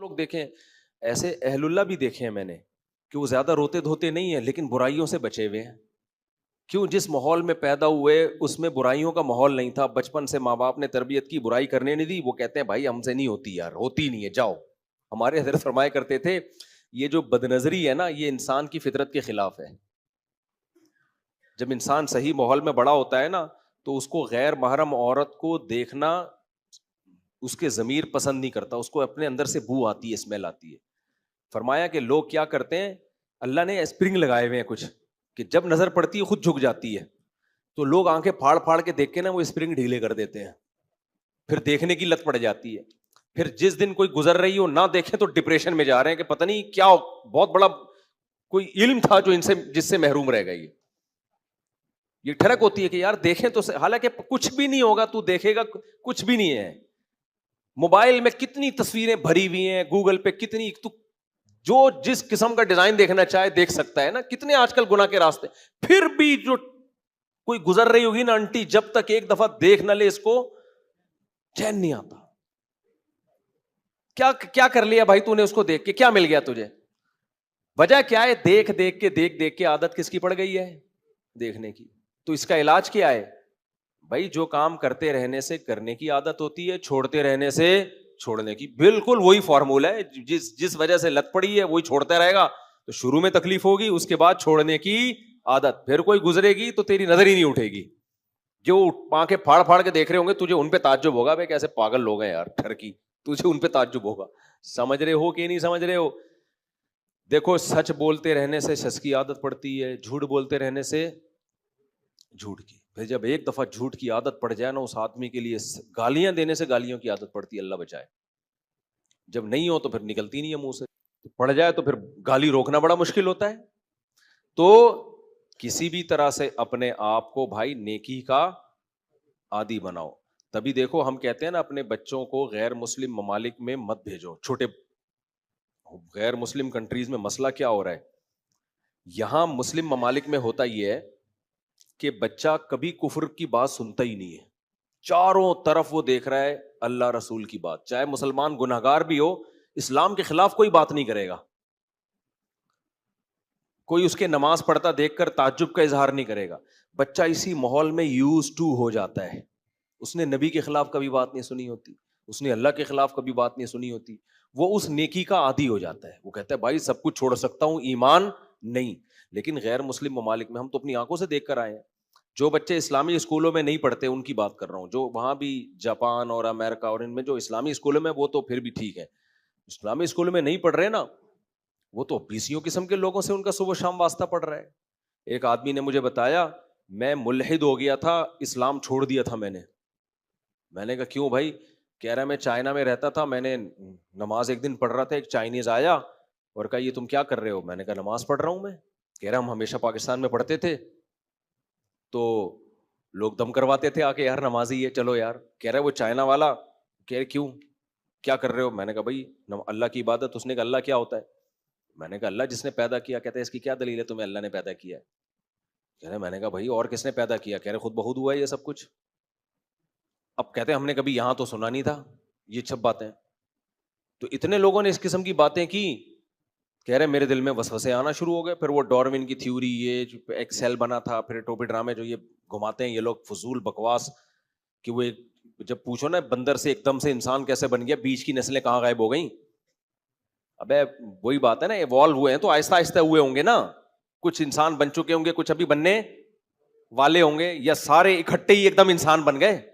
لوگ دیکھیں ایسے اہل اللہ بھی دیکھے ہیں میں نے کہ وہ زیادہ روتے دھوتے نہیں ہیں لیکن برائیوں سے بچے ہوئے ہیں. کیوں؟ جس ماحول میں پیدا ہوئے اس میں برائیوں کا ماحول نہیں تھا, بچپن سے ماں باپ نے تربیت کی, برائی کرنے نہیں دی, وہ کہتے ہیں بھائی ہم سے نہیں ہوتی یار, ہوتی نہیں ہے جاؤ. ہمارے حضرت فرمایا کرتے تھے یہ جو بد نظری ہے نا یہ انسان کی فطرت کے خلاف ہے. جب انسان صحیح ماحول میں بڑا ہوتا ہے نا تو اس کو غیر محرم عورت کو دیکھنا اس کے ضمیر پسند نہیں کرتا, اس کو اپنے اندر سے بو آتی ہے, اسمیل آتی ہے. فرمایا کہ لوگ کیا کرتے ہیں, اللہ نے اسپرنگ لگائے ہوئے ہیں کچھ کہ جب نظر پڑتی ہے خود جھک جاتی ہے, تو لوگ آنکھیں پھاڑ پھاڑ کے دیکھ کے نا وہ اسپرنگ ڈھیلے کر دیتے ہیں, پھر دیکھنے کی لت پڑ جاتی ہے. پھر جس دن کوئی گزر رہی ہو نہ دیکھیں تو ڈپریشن میں جا رہے ہیں کہ پتہ نہیں کیا بہت بڑا کوئی علم تھا جو ان سے جس سے محروم رہ گئی. یہ ٹھڑک ہوتی ہے کہ یار دیکھیں تو, حالانکہ کچھ بھی نہیں ہوگا, تو دیکھے گا کچھ بھی نہیں ہے. موبائل میں کتنی تصویریں بھری ہوئی ہیں, گوگل پہ کتنی, تو جو جس قسم کا ڈیزائن دیکھنا چاہے دیکھ سکتا ہے نا. کتنے آج کل گناہ کے راستے, پھر بھی جو کوئی گزر رہی ہوگی نا آنٹی, جب تک ایک دفعہ دیکھ نہ لے اس کو چین نہیں آتا. کیا کر لیا بھائی تو نے اس کو دیکھ کے, کیا مل گیا تجھے؟ وجہ کیا ہے؟ دیکھ دیکھ کے عادت کس کی پڑ گئی ہے؟ دیکھنے کی. تو اس کا علاج کیا ہے بھائی؟ جو کام کرتے رہنے سے کرنے کی عادت ہوتی ہے, چھوڑتے رہنے سے چھوڑنے کی. بالکل وہی فارمولا ہے, جس وجہ سے لت پڑی ہے وہی چھوڑتا رہے گا تو شروع میں تکلیف ہوگی, اس کے بعد چھوڑنے کی عادت. پھر کوئی گزرے گی تو تیری نظر ہی نہیں اٹھے گی. جو آنکھیں پھاڑ پھاڑ کے دیکھ رہے ہوں گے تجھے ان پہ تعجب ہوگا, بھائی کیسے پاگل لوگ ہیں یار ٹھرکی, تجھے ان پہ تعجب ہوگا. سمجھ رہے ہو کہ نہیں سمجھ رہے ہو؟ دیکھو سچ بولتے رہنے سے سچ کی عادت پڑتی ہے, جھوٹ بولتے رہنے سے جھوٹ کی. پھر جب ایک دفعہ جھوٹ کی عادت پڑ جائے نا اس آدمی کے لیے, گالیاں دینے سے گالیوں کی عادت پڑتی ہے, اللہ بچائے. جب نہیں ہو تو پھر نکلتی نہیں ہے منہ سے, پڑ جائے تو پھر گالی روکنا بڑا مشکل ہوتا ہے. تو کسی بھی طرح سے اپنے آپ کو بھائی نیکی کا عادی بناؤ. تبھی دیکھو ہم کہتے ہیں نا اپنے بچوں کو غیر مسلم ممالک میں مت بھیجو. چھوٹے غیر مسلم کنٹریز میں مسئلہ کیا ہو رہا ہے, یہاں مسلم ممالک میں ہوتا یہ ہے کہ بچہ کبھی کفر کی بات سنتا ہی نہیں ہے, چاروں طرف وہ دیکھ رہا ہے اللہ رسول کی بات. چاہے مسلمان گناہگار بھی ہو, اسلام کے خلاف کوئی بات نہیں کرے گا. کوئی اس کے نماز پڑھتا دیکھ کر تعجب کا اظہار نہیں کرے گا. بچہ اسی ماحول میں یوز ٹو ہو جاتا ہے. اس نے نبی کے خلاف کبھی بات نہیں سنی ہوتی, اس نے اللہ کے خلاف کبھی بات نہیں سنی ہوتی. وہ اس نیکی کا عادی ہو جاتا ہے. وہ کہتا ہے بھائی سب کچھ چھوڑ سکتا ہوں, ایمان نہیں. لیکن غیر مسلم ممالک میں ہم تو اپنی آنکھوں سے دیکھ کر آئے ہیں. جو بچے اسلامی اسکولوں میں نہیں پڑھتے ان کی بات کر رہا ہوں, جو وہاں بھی جاپان اور امریکہ اور ان میں جو اسلامی اسکولوں میں, وہ تو پھر بھی ٹھیک ہے. اسلامی اسکولوں میں نہیں پڑھ رہے نا, وہ تو بیسیوں قسم کے لوگوں سے ان کا صبح شام واسطہ پڑ رہا ہے. ایک آدمی نے مجھے بتایا میں ملحد ہو گیا تھا, اسلام چھوڑ دیا تھا میں نے کہا کیوں بھائی؟ کہہ رہا ہے میں چائنا میں رہتا تھا, میں نے نماز ایک دن پڑھ رہا تھا, ایک چائنیز آیا اور کہا یہ تم کیا کر رہے ہو؟ میں نے کہا نماز پڑھ رہا ہوں میں. کہہ رہا ہم ہمیشہ پاکستان میں پڑھتے تھے تو لوگ دم کرواتے تھے آ کے, یار نمازی ہے چلو یار. کہہ رہا وہ چائنا والا, کہہ رہے کیوں کیا کر رہے ہو؟ میں نے کہا بھائی اللہ کی عبادت. اس نے کہا اللہ کیا ہوتا ہے؟ میں نے کہا اللہ جس نے پیدا کیا. کہتے ہیں اس کی کیا دلیل ہے تمہیں اللہ نے پیدا کیا ہے؟ کہہ رہے میں نے کہا بھائی اور کس نے پیدا کیا؟ کہہ رہے خود بخود ہوا ہے یہ سب کچھ. اب کہتے ہیں ہم نے کبھی یہاں تو سنا نہیں تھا یہ سب باتیں. تو اتنے لوگوں نے اس قسم کی باتیں کی, کہہ رہے میرے دل میں وسوسے آنا شروع ہو گئے. پھر وہ ڈاروین کی تھیوری, یہ ایک سیل بنا تھا, پھر ٹوپی ڈرامے جو یہ گھماتے ہیں یہ لوگ فضول بکواس, کہ وہ جب پوچھو نا بندر سے ایک دم سے انسان کیسے بن گیا, بیچ کی نسلیں کہاں غائب ہو گئیں؟ ابے وہی بات ہے نا, ایوالو ہوئے ہیں تو آہستہ آہستہ ہوئے ہوں گے نا. کچھ انسان بن چکے ہوں گے, کچھ ابھی بننے والے ہوں گے, یا سارے اکٹھے ہی ایک دم انسان بن گئے؟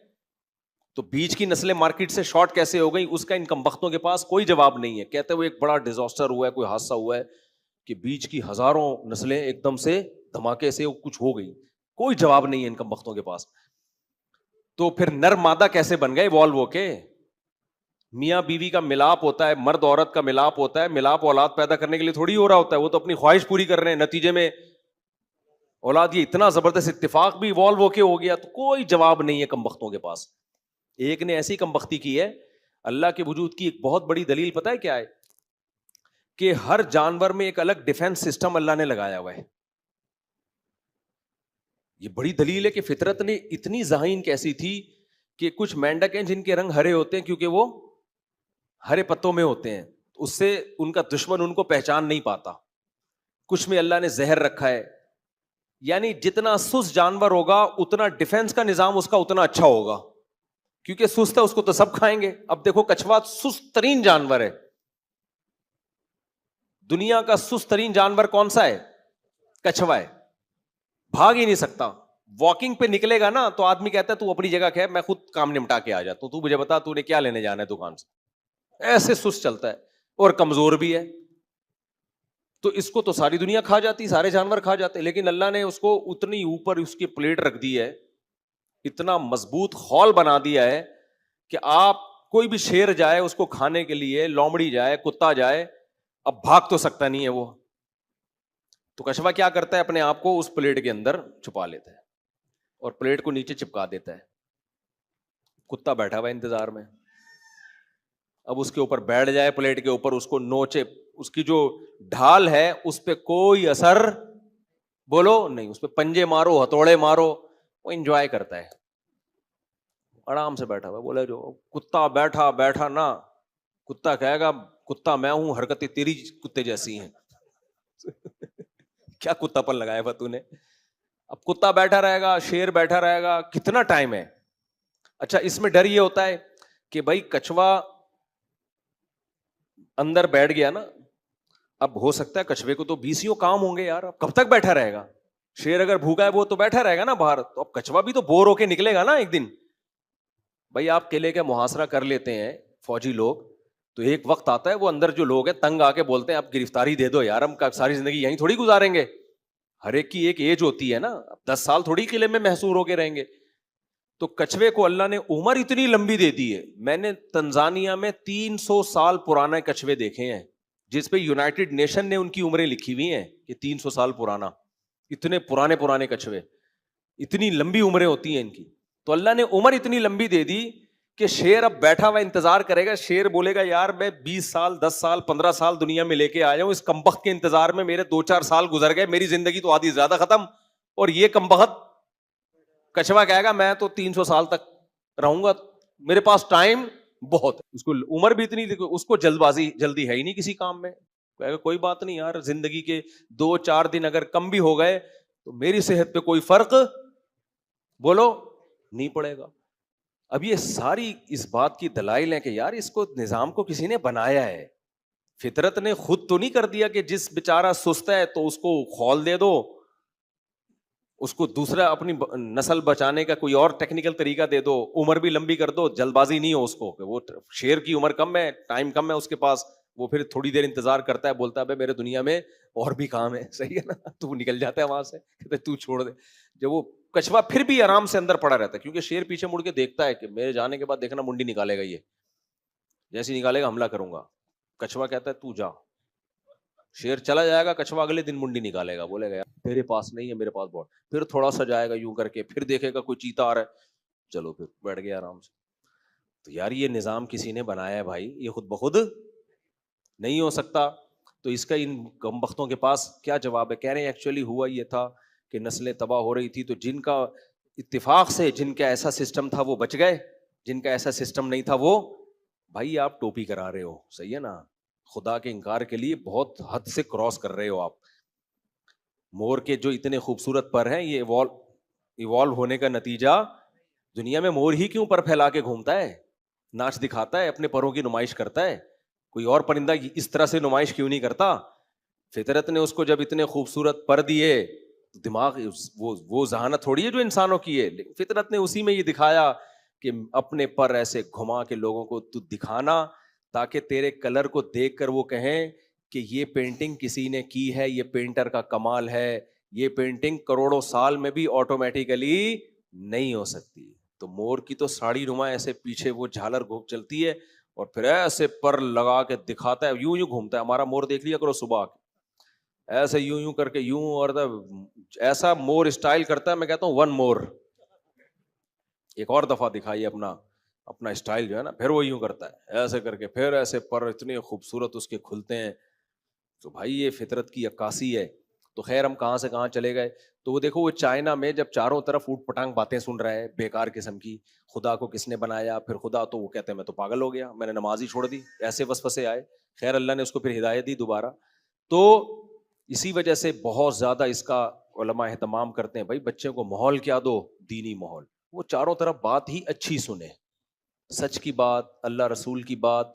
تو بیچ کی نسلیں مارکیٹ سے شارٹ کیسے ہو گئی, اس کا ان کمبختوں کے پاس کوئی جواب نہیں ہے. کہتے ہوئے ایک بڑا ڈیزاسٹر ہوا ہے, کوئی حادثہ ہوا ہے کہ بیچ کی ہزاروں نسلیں ایک دم سے دھماکے سے کچھ ہو گئی. کوئی جواب نہیں ہے ان کمبختوں کے پاس. تو پھر نر مادہ کیسے بن گئے ایوالو ہو کے؟ میاں بیوی کا ملاپ ہوتا ہے, مرد عورت کا ملاپ ہوتا ہے. ملاپ اولاد پیدا کرنے کے لیے تھوڑی ہو رہا ہوتا ہے, وہ تو اپنی خواہش پوری کر رہے ہیں, نتیجے میں اولاد. یہ اتنا زبردست اتفاق بھی ایوالو ہو کے ہو گیا. تو کوئی جواب نہیں ہے کمبختوں کے پاس. ایک نے ایسی کمبختی کی ہے, اللہ کے وجود کی ایک بہت بڑی دلیل پتہ ہے کیا ہے؟ کہ ہر جانور میں ایک الگ ڈیفنس سسٹم اللہ نے لگایا ہوا ہے. یہ بڑی دلیل ہے کہ فطرت نے اتنی ذہین کیسی تھی کہ کچھ مینڈک ہیں جن کے رنگ ہرے ہوتے ہیں کیونکہ وہ ہرے پتوں میں ہوتے ہیں, اس سے ان کا دشمن ان کو پہچان نہیں پاتا. کچھ میں اللہ نے زہر رکھا ہے, یعنی جتنا سست جانور ہوگا اتنا ڈیفنس کا نظام اس کا اتنا اچھا ہوگا, کیونکہ سست ہے اس کو تو سب کھائیں گے. اب دیکھو کچھوا سست ترین جانور ہے, دنیا کا سست ترین جانور کون سا ہے؟ کچھوا ہے, بھاگ ہی نہیں سکتا. واکنگ پہ نکلے گا نا تو آدمی کہتا ہے تو اپنی جگہ کھے, میں خود کام نمٹا کے آ جاتا ہوں, تو مجھے بتا تو نے کیا لینے جانا ہے دکان سے. ایسے سست چلتا ہے اور کمزور بھی ہے. تو اس کو تو ساری دنیا کھا جاتی, سارے جانور کھا جاتے, لیکن اللہ نے اس کو اتنی اوپر اس کی پلیٹ رکھ دی ہے, اتنا مضبوط خول بنا دیا ہے کہ آپ کوئی بھی شیر جائے اس کو کھانے کے لیے, لومڑی جائے, کتا جائے, اب بھاگ تو سکتا نہیں ہے وہ. تو کچھوا کیا کرتا ہے, اپنے آپ کو اس پلیٹ کے اندر چھپا لیتا ہے اور پلیٹ کو نیچے چپکا دیتا ہے. کتا بیٹھا ہوا انتظار میں, اب اس کے اوپر بیٹھ جائے پلیٹ کے اوپر, اس کو نوچے, اس کی جو ڈھال ہے اس پہ کوئی اثر بولو نہیں, اس پہ پنجے مارو, ہتھوڑے مارو, وہ انجوائے کرتا ہے, آرام سے بیٹھا ہوا. بولے جو کتا بیٹھا بیٹھا نا, کتا کہے گا کتا میں ہوں, حرکتیں تیری کتے جیسی ہیں. کیا کتا پن لگایا ہوا تو نے. اب کتا بیٹھا رہے گا, شیر بیٹھا رہے گا, کتنا ٹائم ہے. اچھا اس میں ڈر یہ ہوتا ہے کہ بھائی کچھوا اندر بیٹھ گیا نا, اب ہو سکتا ہے کچھوے کو تو 20 کام ہوں گے یار, اب کب تک بیٹھا رہے گا. شیر اگر بھوکا ہے وہ تو بیٹھا رہے گا نا باہر, تو اب کچھوا بھی تو بور ہو کے نکلے گا نا ایک دن. بھائی آپ قلعے کا محاصرہ کر لیتے ہیں فوجی لوگ, تو ایک وقت آتا ہے وہ اندر جو لوگ ہیں تنگ آ کے بولتے ہیں اب گرفتاری دے دو یار, ہم ساری زندگی یہیں تھوڑی گزاریں گے. ہر ایک کی ایک ایج ہوتی ہے نا, 10 سال تھوڑی قلعے میں محصور ہو کے رہیں گے. تو کچھوے کو اللہ نے عمر اتنی لمبی دے دی ہے. میں نے تنزانیہ میں 300 سال پرانے کچھوے دیکھے ہیں, جس پہ یونائٹڈ نیشن نے ان کی عمریں لکھی ہوئی ہیں کہ 300 سال پرانا. اتنے پرانے کچھوے, اتنی لمبی عمریں ہوتی ہیں ان کی. تو اللہ نے عمر اتنی لمبی دے دی کہ شیر اب بیٹھا ہوا انتظار کرے گا. شیر بولے گا یار میں 20 سال 10 سال 15 سال دنیا میں لے کے آیا ہوں, اس کمبخت کے انتظار میں میرے 2-4 سال گزر گئے, میری زندگی تو آدھی زیادہ ختم, اور یہ کمبخت. کچھوا کہے گا میں تو 300 سال تک رہوں گا, میرے پاس ٹائم بہت. اس کو عمر بھی اتنی, اس کو جلدی ہے ہی نہیں کسی کام میں. کہے گا کوئی بات نہیں یار, زندگی کے 2-4 دن اگر کم بھی ہو گئے تو میری صحت پہ کوئی فرق بولو نہیں پڑے گا. اب یہ ساری اس بات کی دلائل ہیں کہ یار اس کو نظام کو کسی نے بنایا ہے. فطرت نے خود تو نہیں کر دیا کہ جس بیچارہ سست ہے تو اس کو خول دے دو, اس کو دوسرا اپنی نسل بچانے کا کوئی اور ٹیکنیکل طریقہ دے دو, عمر بھی لمبی کر دو. جلد بازی نہیں ہو اس کو, کہ وہ شیر کی عمر کم ہے, ٹائم کم ہے اس کے پاس, وہ پھر تھوڑی دیر انتظار کرتا ہے, بولتا ہے میرے دنیا میں اور بھی کام ہے. صحیح ہے نا, تو وہ نکل جاتا ہے وہاں سے, کہتے تو چھوڑ دے. جب وہ کچھوا پھر بھی آرام سے اندر پڑا رہتا ہے, کیونکہ شیر پیچھے مڑ کے دیکھتا ہے کہ میرے جانے کے بعد دیکھنا منڈی نکالے گا, یہ جیسے نکالے گا حملہ کروں گا. کچھوا کہتا ہے تو جا. شیر چلا جائے گا, کچھوا اگلے دن منڈی نکالے گا, بولے گا یار میرے پاس نہیں ہے, میرے پاس بہت. پھر تھوڑا سا جائے گا یوں کر کے, پھر دیکھے گا کوئی چیتا آ رہا ہے, چلو پھر بیٹھ گیا آرام سے. تو یار یہ نظام کسی نے بنایا ہے بھائی, یہ خود بخود نہیں ہو سکتا. تو اس کا ان کمبختوں کے پاس کیا جواب ہے؟ کہہ رہے ہیں ایکچولی ہوا یہ تھا کہ نسلیں تباہ ہو رہی تھی, تو جن کا اتفاق سے جن کا ایسا سسٹم تھا وہ بچ گئے, جن کا ایسا سسٹم نہیں تھا وہ, بھائی آپ ٹوپی کرا رہے ہو, صحیح ہے نا, خدا کے انکار کے لیے بہت حد سے کراس کر رہے ہو آپ. مور کے جو اتنے خوبصورت پر ہیں, یہ ایوالو ہونے کا نتیجہ, دنیا میں مور ہی کیوں پر پھیلا کے گھومتا ہے, ناچ دکھاتا ہے, اپنے پروں کی نمائش کرتا ہے, کوئی اور پرندہ اس طرح سے نمائش کیوں نہیں کرتا؟ فطرت نے اس کو جب اتنے خوبصورت پر دیے, دماغ وہ ذہانت تھوڑی ہے جو انسانوں کی ہے, لیکن فطرت نے اسی میں یہ دکھایا کہ اپنے پر ایسے گھما کے لوگوں کو تو دکھانا, تاکہ تیرے کلر کو دیکھ کر وہ کہیں کہ یہ پینٹنگ کسی نے کی ہے, یہ پینٹر کا کمال ہے, یہ پینٹنگ کروڑوں سال میں بھی آٹومیٹیکلی نہیں ہو سکتی. تو مور کی تو ساڑی نما ایسے پیچھے وہ جھالر گھوم چلتی ہے, اور پھر ایسے پر لگا کے دکھاتا ہے, یوں یوں گھومتا ہے. ہمارا مور دیکھ لیا کرو صبح ایسے یوں یوں کر کے یوں, اور ایسا مور اسٹائل کرتا ہے, میں کہتا ہوں ون مور, ایک اور دفعہ دکھائیے اپنا اسٹائل جو ہے نا. پھر وہ یوں کرتا ہے ایسے کر کے, پھر ایسے پر اتنے خوبصورت اس کے کھلتے ہیں. تو بھائی یہ فطرت کی عکاسی ہے. تو خیر ہم کہاں سے کہاں چلے گئے. تو وہ دیکھو وہ چائنا میں جب چاروں طرف اوٹ پٹانگ باتیں سن رہے ہیں بیکار قسم کی, خدا کو کس نے بنایا, پھر خدا, تو وہ کہتے ہیں میں تو پاگل ہو گیا, میں نے نماز ہی چھوڑ دی, ایسے وسوسے آئے. خیر اللہ نے اس کو پھر ہدایت دی دوبارہ. تو اسی وجہ سے بہت زیادہ اس کا علماء اہتمام کرتے ہیں, بھائی بچے کو ماحول کیا دو, دینی ماحول, وہ چاروں طرف بات ہی اچھی سنے, سچ کی بات, اللہ رسول کی بات,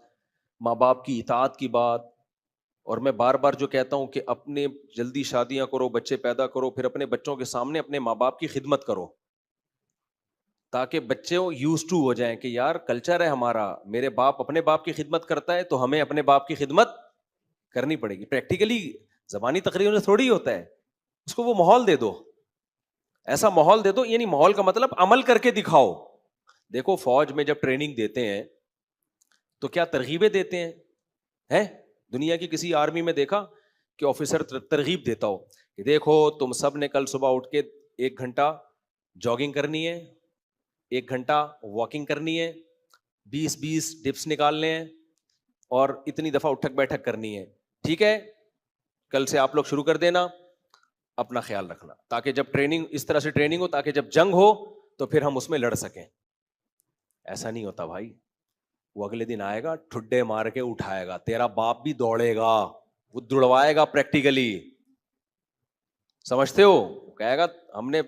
ماں باپ کی اطاعت کی بات. اور میں بار بار جو کہتا ہوں کہ اپنے جلدی شادیاں کرو, بچے پیدا کرو, پھر اپنے بچوں کے سامنے اپنے ماں باپ کی خدمت کرو, تاکہ بچے یوز ٹو ہو جائیں کہ یار کلچر ہے ہمارا, میرے باپ اپنے باپ کی خدمت کرتا ہے تو ہمیں اپنے باپ کی خدمت کرنی پڑے گی. پریکٹیکلی زبانی تقریر میں تھوڑی ہوتا ہے, اس کو وہ ماحول دے دو, ایسا ماحول دے دو, یعنی ماحول کا مطلب عمل کر کے دکھاؤ. دیکھو فوج میں جب ٹریننگ دیتے ہیں تو کیا ترغیبیں دیتے ہیں, دنیا کی کسی آرمی میں دیکھا کہ آفیسر ترغیب دیتا ہو کہ دیکھو تم سب نے کل صبح اٹھ کے 1 گھنٹہ جاگنگ کرنی ہے, 1 گھنٹہ واکنگ کرنی ہے, 20 ڈپس نکالنے ہیں, اور اتنی دفعہ اٹھک بیٹھک کرنی ہے, ٹھیک ہے, کل سے آپ لوگ شروع کر دینا, اپنا خیال رکھنا, تاکہ جب ٹریننگ اس طرح سے ٹریننگ ہو تاکہ جب جنگ ہو تو پھر ہم اس میں لڑ سکیں. ایسا نہیں ہوتا بھائی, وہ اگلے دن آئے گا ٹھڈے مار کے اٹھائے گا, تیرا باپ بھی دوڑے گا, وہ دوڑوائے گا پریکٹیکلی, سمجھتے ہو, کہے گا ہم نے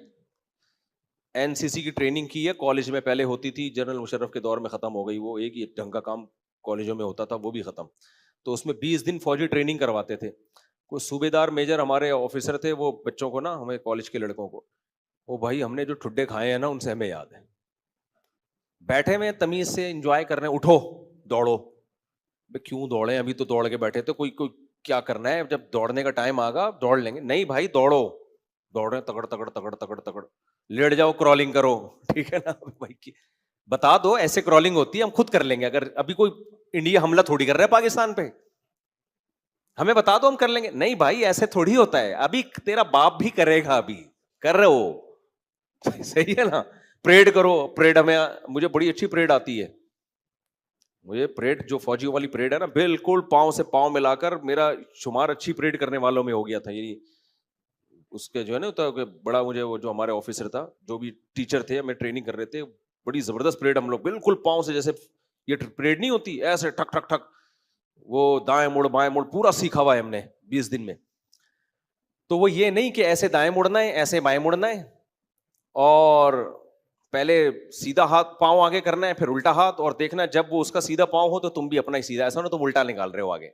این سی سی کی ٹریننگ کی ہے کالج میں, پہلے ہوتی تھی, جنرل مشرف کے دور میں ختم ہو گئی, وہ ایک ہی ڈھنگ کا کام کالجوں میں ہوتا تھا, وہ بھی ختم. تو اس میں 20 دن فوجی ٹریننگ کرواتے تھے. کوئی صوبے دار میجر ہمارے آفیسر تھے, وہ بچوں کو نا, ہمیں کالج کے لڑکوں کو, وہ بھائی ہم نے جو ٹھڈے کھائے ہیں نا ان سے ہمیں یاد ہے, بیٹھے ہوئے تمیز سے انجوائے کرنے, اٹھو دوڑو. کیوں دوڑے, ابھی تو دوڑ کے بیٹھے تھے, کوئی کیا کرنا ہے, جب دوڑنے کا ٹائم آگا دوڑ لیں گے. نہیں بھائی دوڑو, دوڑ رہے تگڑ تگڑ تگڑ تگڑ تگڑ, لیٹ جاؤ کرالنگ کرو, ٹھیک ہے نا بھائی, بتا دو ایسے کرالنگ ہوتی ہے, ہم خود کر لیں گے. اگر ابھی کوئی انڈیا حملہ تھوڑی کر رہا ہے پاکستان پہ, ہمیں بتا دو ہم کر لیں گے. نہیں بھائی ایسے تھوڑی ہوتا ہے, ابھی تیرا باپ بھی کرے گا, ابھی کر رہے ہو, صحیح ہے نا. پریڈ کرو, پریڈ ہمیں, مجھے بڑی اچھی پریڈ آتی ہے, مجھے پریڈ جو فوجیوں والی پریڈ ہے نا, بالکل پاؤں سے پاؤں ملا کر میرا شمار اچھی پریڈ کرنے والوں میں ہو گیا تھا. یعنی اس کے جو ہے نا بڑا, مجھے وہ جو ہمارے آفیسر تھا, جو بھی ٹیچر تھے, ہمیں ٹریننگ کر رہے تھے, بڑی زبردست پریڈ ہم لوگ بالکل پاؤں سے, جیسے یہ پریڈ نہیں ہوتی ایسے ٹھک ٹھک ٹھک, وہ دائیں مڑ بائیں مڑ پورا سیکھا ہوا ہے ہم نے 20 دن میں. تو وہ یہ نہیں کہ ایسے دائیں مڑنا ہے ایسے بائیں مڑنا ہے, اور پہلے سیدھا ہاتھ پاؤں آگے کرنا ہے پھر الٹا ہاتھ, اور دیکھنا جب وہ اس کا سیدھا پاؤں ہو تو تم بھی اپنا ہی سیدھا, ایسا نا تم الٹا نکال رہے ہو آگے.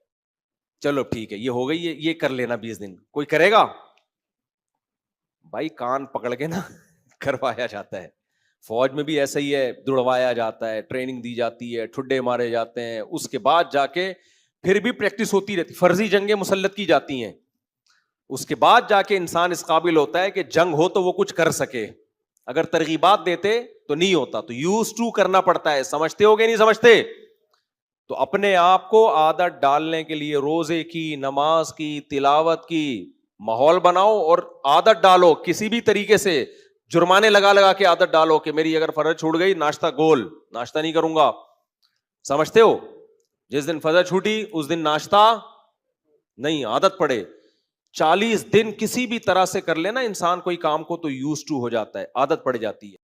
چلو ٹھیک ہے یہ ہو گئی, یہ کر لینا 20 دن. کوئی کرے گا بھائی, کان پکڑ کے نا کروایا جاتا ہے. فوج میں بھی ایسا ہی ہے, دوڑوایا جاتا ہے, ٹریننگ دی جاتی ہے, ٹھڈے مارے جاتے ہیں, اس کے بعد جا کے پھر بھی پریکٹس ہوتی رہتی, فرضی جنگیں مسلط کی جاتی ہیں, اس کے بعد جا کے انسان اس قابل ہوتا ہے کہ جنگ ہو تو وہ کچھ کر سکے. اگر ترغیبات دیتے تو نہیں ہوتا, تو یوز ٹو کرنا پڑتا ہے. سمجھتے ہو گے نہیں سمجھتے؟ تو اپنے آپ کو عادت ڈالنے کے لیے روزے کی, نماز کی, تلاوت کی ماحول بناؤ, اور عادت ڈالو کسی بھی طریقے سے, جرمانے لگا لگا کے عادت ڈالو کہ میری اگر فرض چھوٹ گئی, ناشتہ گول, ناشتہ نہیں کروں گا. سمجھتے ہو؟ جس دن فضا چھوٹی اس دن ناشتہ نہیں, عادت پڑے. 40 دن کسی بھی طرح سے کر لینا انسان کوئی کام کو, تو یوز ٹو ہو جاتا ہے, عادت پڑ جاتی ہے.